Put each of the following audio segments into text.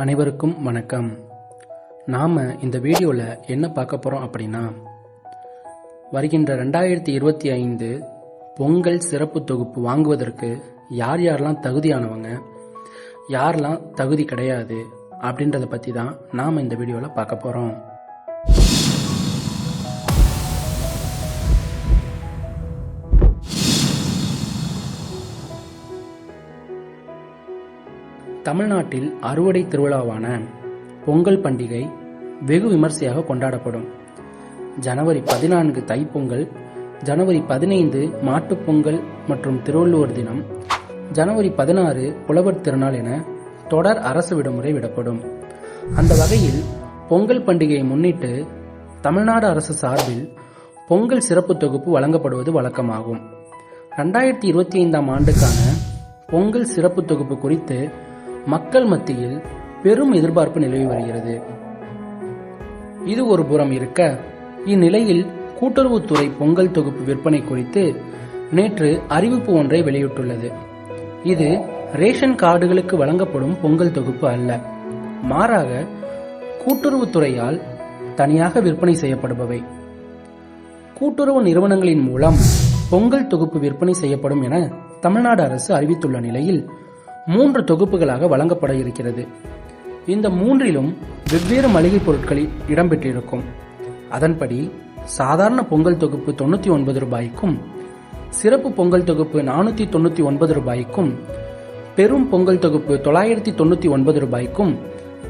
அனைவருக்கும் வணக்கம். நாம் இந்த வீடியோவில் என்ன பார்க்க போகிறோம் அப்படின்னா, வருகின்ற 2025 பொங்கல் சிறப்பு தொகுப்பு வாங்குவதற்கு யார் யாரெல்லாம் தகுதியானவங்க, யாரெல்லாம் தகுதி கிடையாது அப்படின்றத பற்றி தான் நாம் இந்த வீடியோவில் பார்க்க போகிறோம். தமிழ்நாட்டில் அறுவடை திருவிழாவான பொங்கல் பண்டிகை வெகு விமர்சையாக கொண்டாடப்படும். ஜனவரி 14 தைப்பொங்கல், ஜனவரி 15 மாட்டுப்பொங்கல் மற்றும் திருவள்ளுவர் தினம், ஜனவரி 16 புலவர் திருநாள் என தொடர் அரசு விடுமுறை விடப்படும். அந்த வகையில் பொங்கல் பண்டிகையை முன்னிட்டு தமிழ்நாடு அரசு சார்பில் பொங்கல் சிறப்பு தொகுப்பு வழங்கப்படுவது வழக்கமாகும். 2025 ஆண்டுக்கான பொங்கல் சிறப்பு தொகுப்பு குறித்து மக்கள் மத்தியில் பெரும் எதிர்பார்ப்பு நிலவி வருகிறது. இது ஒரு புறம் இருக்க, இந்நிலையில் கூட்டுறவுத்துறை பொங்கல் தொகுப்பு விற்பனை குறித்து நேற்று அறிவிப்பு ஒன்றை வெளியிட்டுள்ளது. இது ரேஷன் கார்டுகளுக்கு வழங்கப்படும் பொங்கல் தொகுப்பு அல்ல, மாறாக கூட்டுறவுத்துறையால் தனியாக விற்பனை செய்யப்படுபவை. கூட்டுறவு நிறுவனங்களின் மூலம் பொங்கல் தொகுப்பு விற்பனை செய்யப்படும் என தமிழ்நாடு அரசு அறிவித்துள்ள நிலையில் 3 தொகுப்புகளாக வழங்கப்பட இருக்கிறது. இந்த 3லும் வெவ்வேறு மளிகை பொருட்களில் இடம்பெற்றிருக்கும். அதன்படி சாதாரண பொங்கல் தொகுப்பு 99 ரூபாய்க்கும், சிறப்பு பொங்கல் தொகுப்பு 499 ரூபாய்க்கும், பெரும் பொங்கல் தொகுப்பு 999 ரூபாய்க்கும்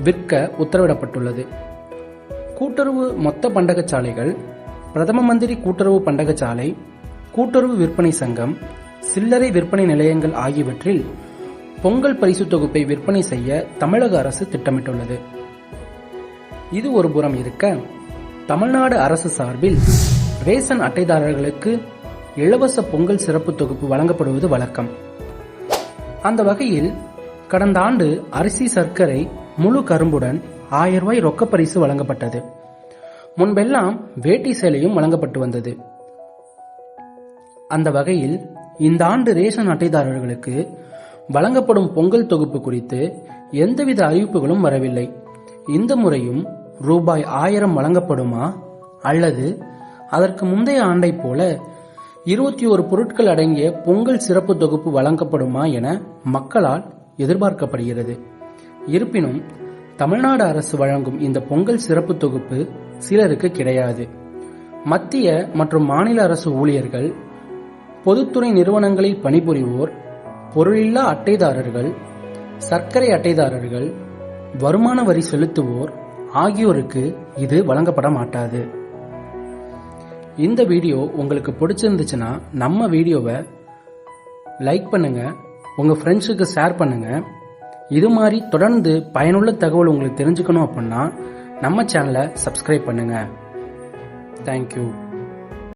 விற்க உத்தரவிடப்பட்டுள்ளது. கூட்டுறவு மொத்த பண்டகச்சாலைகள், பிரதம மந்திரி கூட்டுறவு பண்டகச்சாலை, கூட்டுறவு விற்பனை சங்கம், சில்லறை விற்பனை நிலையங்கள் ஆகியவற்றில் பொங்கல் பரிசு தொகுப்பை விற்பனை செய்ய தமிழக அரசு திட்டமிட்டுள்ளது. இது ஒரு புறம் இருக்க, தமிழ்நாடு அரசு சார்பில் ரேஷன் அட்டைதாரர்களுக்கு இலவச பொங்கல் சிறப்பு தொகுப்பு வழங்கப்படுவது வழக்கம். அந்த வகையில் கடந்த ஆண்டு அரிசி, சர்க்கரை, முழு கரும்புடன் 1000 ரூபாய் ரொக்க பரிசு வழங்கப்பட்டது. முன்பெல்லாம் வேட்டி சேலையும் வழங்கப்பட்டு வந்தது. அந்த வகையில் இந்த ஆண்டு ரேஷன் அட்டைதாரர்களுக்கு வழங்கப்படும் பொங்கல் தொகுப்பு குறித்து எந்தவித அறிவிப்புகளும் வரவில்லை. இந்த முறையும் ரூபாய் 1000 வழங்கப்படுமா அல்லது அதற்கு முந்தைய ஆண்டை போல 21 பொருட்கள் அடங்கிய பொங்கல் சிறப்பு தொகுப்பு வழங்கப்படுமா என மக்களால் எதிர்பார்க்கப்படுகிறது. இருப்பினும் தமிழ்நாடு அரசு வழங்கும் இந்த பொங்கல் சிறப்பு தொகுப்பு சிலருக்கு கிடையாது. மத்திய மற்றும் மாநில அரசு ஊழியர்கள், பொதுத்துறை நிறுவனங்களில் பணிபுரிவோர், பொருளில்லா அட்டைதாரர்கள், சர்க்கரை அட்டைதாரர்கள், வருமான வரி செலுத்துவோர் ஆகியோருக்கு இது வழங்கப்பட மாட்டாது. இந்த வீடியோ உங்களுக்கு பிடிச்சிருந்துச்சுன்னா நம்ம வீடியோவை லைக் பண்ணுங்க, உங்க ஃப்ரெண்ட்ஸுக்கு ஷேர் பண்ணுங்க. இது மாதிரி தொடர்ந்து பயனுள்ள தகவல் உங்களுக்கு தெரிஞ்சுக்கணும் அப்படின்னா நம்ம சேனலை சப்ஸ்கிரைப் பண்ணுங்க. தேங்க்யூ.